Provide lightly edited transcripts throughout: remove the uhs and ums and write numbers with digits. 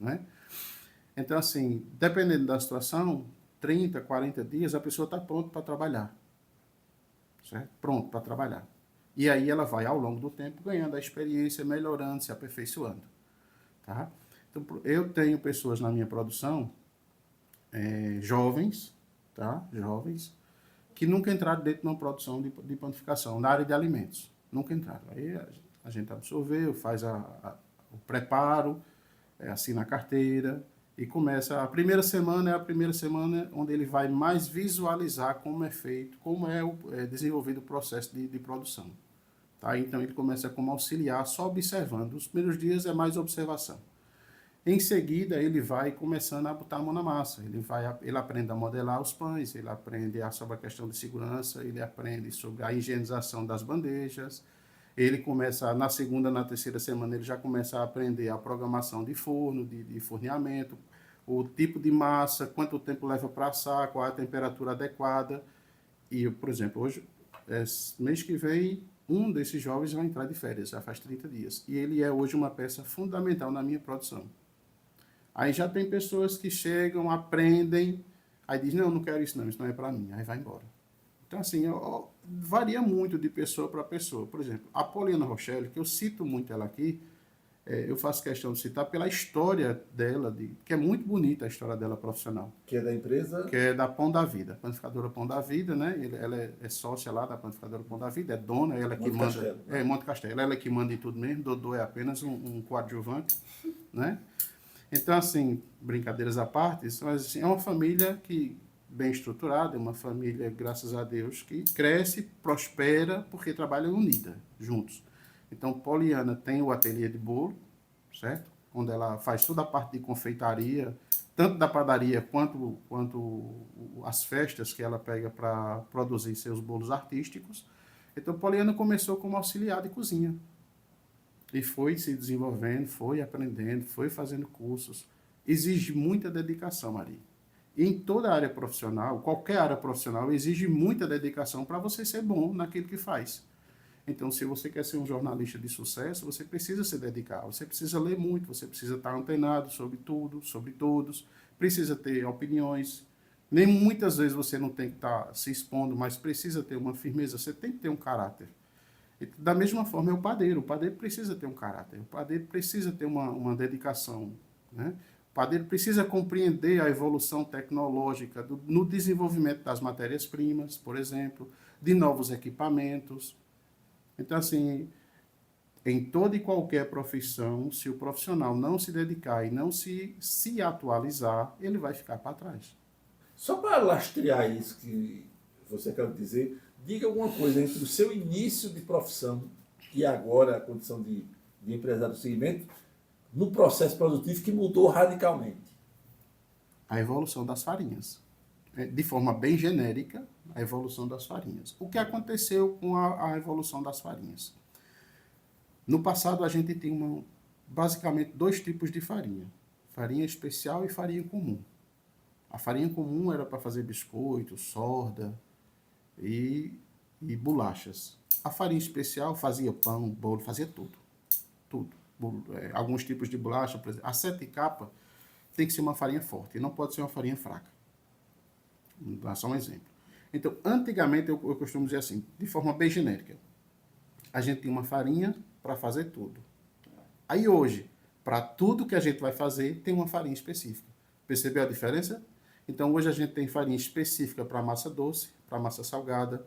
né? Então, assim, dependendo da situação, 30, 40 dias, a pessoa está pronta para trabalhar, certo? Pronto para trabalhar. E aí ela vai, ao longo do tempo, ganhando a experiência, melhorando, se aperfeiçoando, tá? Então, eu tenho pessoas na minha produção, jovens, tá? Jovens, que nunca entraram dentro de uma produção de panificação, na área de alimentos. Nunca entraram. Aí a gente absorveu, faz o preparo, assina a carteira e começa. A primeira semana é a primeira semana onde ele vai mais visualizar como é feito, como é desenvolvido o processo de produção. Tá? Então ele começa como auxiliar, só observando. Os primeiros dias é mais observação. Em seguida, ele vai começando a botar a mão na massa. Ele aprende a modelar os pães, ele aprende sobre a questão de segurança, ele aprende sobre a higienização das bandejas. Ele começa, na segunda, na terceira semana, ele já começa a aprender a programação de forno, de forneamento, o tipo de massa, quanto tempo leva para assar, qual é a temperatura adequada. E, por exemplo, hoje, mês que vem, um desses jovens vai entrar de férias, já faz 30 dias. E ele é hoje uma peça fundamental na minha produção. Aí já tem pessoas que chegam, aprendem, aí dizem, não, não quero isso não é para mim, aí vai embora. Então, assim, varia muito de pessoa para pessoa. Por exemplo, a Poliana Rochelle, que eu cito muito ela aqui, eu faço questão de citar pela história dela, que é muito bonita a história dela profissional. Que é da empresa? Que é da Pão da Vida, Panificadora Pão da Vida, né? Ela é sócia lá da Panificadora Pão da Vida, é dona, ela que manda... Castelo, né? Monte Castelo, ela que manda em tudo mesmo, Dodô é apenas um coadjuvante, né? Então, assim, brincadeiras à parte, mas assim, é uma família que bem estruturada, é uma família, graças a Deus, que cresce, prospera, porque trabalha unida, juntos. Então, Poliana tem o ateliê de bolo, certo? Onde ela faz toda a parte de confeitaria, tanto da padaria quanto as festas que ela pega para produzir seus bolos artísticos. Então, Poliana começou como auxiliar de cozinha. E foi se desenvolvendo, foi aprendendo, foi fazendo cursos. Exige muita dedicação, Maria. E em toda área profissional, qualquer área profissional, exige muita dedicação para você ser bom naquilo que faz. Então, se você quer ser um jornalista de sucesso, você precisa se dedicar, você precisa ler muito, você precisa estar antenado sobre tudo, sobre todos, precisa ter opiniões. Nem muitas vezes você não tem que estar se expondo, mas precisa ter uma firmeza, você tem que ter um caráter. Da mesma forma é o padeiro precisa ter um caráter, o padeiro precisa ter uma dedicação, né? O padeiro precisa compreender a evolução tecnológica no desenvolvimento das matérias-primas, por exemplo, de novos equipamentos. Então, assim, em toda e qualquer profissão, se o profissional não se dedicar e não se atualizar, ele vai ficar para trás. Só para lastrear isso que você acaba de dizer, diga alguma coisa entre o seu início de profissão e agora a condição de empresário do segmento, no processo produtivo que mudou radicalmente. A evolução das farinhas. De forma bem genérica, a evolução das farinhas. O que aconteceu com a evolução das farinhas? No passado, a gente tinha basicamente dois tipos de farinha. Farinha especial e farinha comum. A farinha comum era para fazer biscoito, sorda e bolachas. A farinha especial fazia pão, bolo, fazia tudo. Tudo. Alguns tipos de bolacha, por exemplo, a sete capa tem que ser uma farinha forte, e não pode ser uma farinha fraca. Vou dar só um exemplo. Então, antigamente, eu costumo dizer assim, de forma bem genérica, a gente tinha uma farinha para fazer tudo. Aí hoje, para tudo que a gente vai fazer, tem uma farinha específica. Percebeu a diferença? Então, hoje a gente tem farinha específica para massa doce, para massa salgada,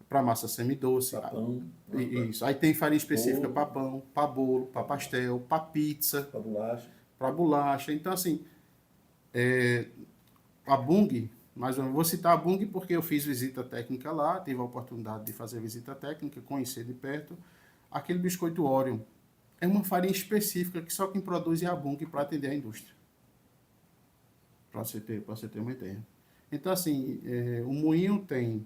para massa semidoce. Para pão. Isso. Aí tem farinha específica para pão, para bolo, para pastel, para pizza. Para bolacha. Para bolacha. Então, assim, a Bung, mas eu vou citar a Bung porque eu fiz visita técnica lá, tive a oportunidade de fazer visita técnica, conhecer de perto. Aquele biscoito Orion é uma farinha específica que só quem produz é a Bung para atender a indústria. Para você ter uma ideia. Então, assim, o moinho tem,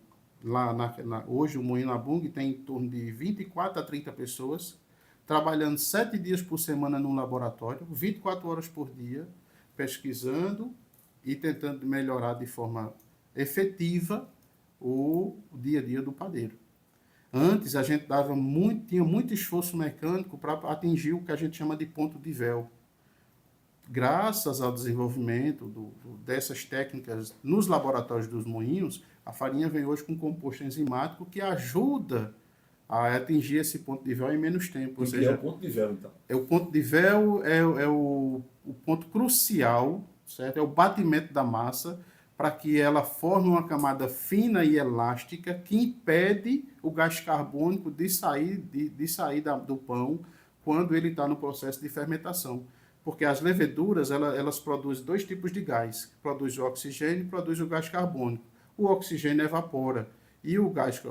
hoje o moinho na Bung tem em torno de 24 a 30 pessoas, trabalhando 7 dias por semana num laboratório, 24 horas por dia, pesquisando e tentando melhorar de forma efetiva o dia a dia do padeiro. Antes a gente tinha muito esforço mecânico para atingir o que a gente chama de ponto de véu. graças ao desenvolvimento dessas técnicas nos laboratórios dos moinhos, a farinha vem hoje com um composto enzimático que ajuda a atingir esse ponto de véu em menos tempo. Ou seja, é o ponto de véu, então. o ponto de véu é o ponto crucial, certo? É o batimento da massa para que ela forme uma camada fina e elástica que impede o gás carbônico de sair, do pão quando ele está no processo de fermentação. Porque as leveduras, elas produzem dois tipos de gás. Produz o oxigênio e produz o gás carbônico. O oxigênio evapora. E o gás,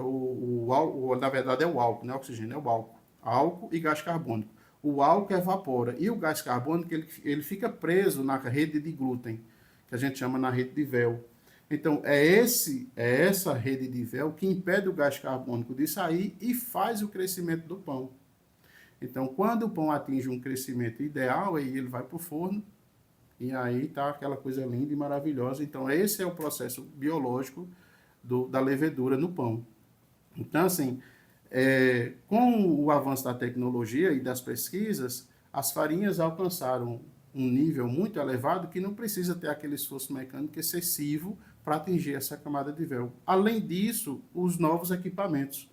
na verdade é o álcool, não é o oxigênio, é o álcool. Álcool e gás carbônico. O álcool evapora e o gás carbônico ele fica preso na rede de glúten, que a gente chama na rede de véu. Então, é essa rede de véu que impede o gás carbônico de sair e faz o crescimento do pão. Então, quando o pão atinge um crescimento ideal, aí ele vai para o forno e aí está aquela coisa linda e maravilhosa. Então, esse é o processo biológico da levedura no pão. Então, assim, com o avanço da tecnologia e das pesquisas, as farinhas alcançaram um nível muito elevado que não precisa ter aquele esforço mecânico excessivo para atingir essa camada de véu. Além disso, os novos equipamentos.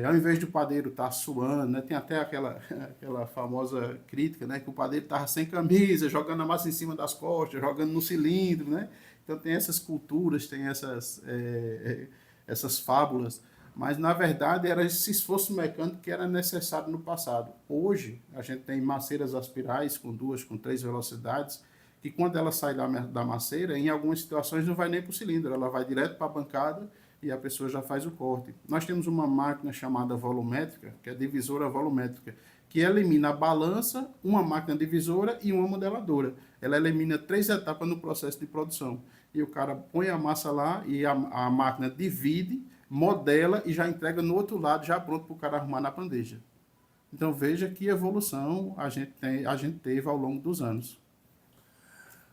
Ao invés do padeiro estar suando, né, tem até aquela famosa crítica, né, que o padeiro estava sem camisa, jogando a massa em cima das costas, jogando no cilindro, né? Então tem essas culturas, tem essas fábulas, mas na verdade era esse esforço mecânico que era necessário no passado. Hoje a gente tem maceiras aspirais com 2, com 3 velocidades, que quando ela sai da maceira, em algumas situações não vai nem para o cilindro, ela vai direto para a bancada e a pessoa já faz o corte. Nós temos uma máquina chamada volumétrica, que é divisora volumétrica, que elimina a balança, uma máquina divisora e uma modeladora. Ela elimina 3 etapas no processo de produção. E o cara põe a massa lá e a máquina divide, modela e já entrega no outro lado, já pronto para o cara arrumar na bandeja. Então veja que evolução a gente teve ao longo dos anos.